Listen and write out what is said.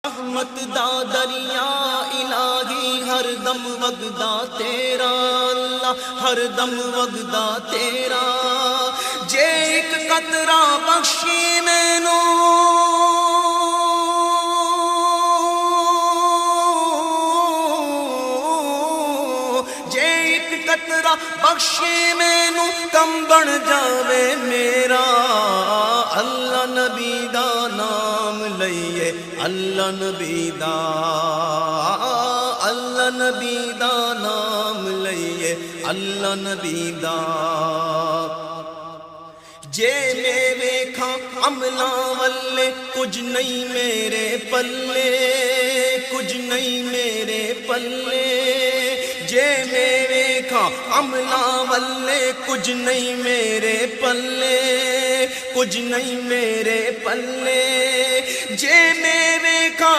رحمت دا دریا الہی ہر دم وگدا تیرا اللہ، ہر دم وگدا تیرا، جے ایک قطرہ بخشی مینوں قطرہ بخشی مینوں کم بن جاوے میرا، اللہ نبی دا نام لئیے، اللہ نبی دا، اللہ نبی دا نام لئیے، اللہ نبی دا، جے میں ویکھاں عملاں والے کچھ نہیں میرے پلے، کچھ نہیں میرے پلے، جے میں ویکھاں عملاں والے کچھ نہیں میرے پلے، کچھ نہیں میرے پلے، جے میں ویکھاں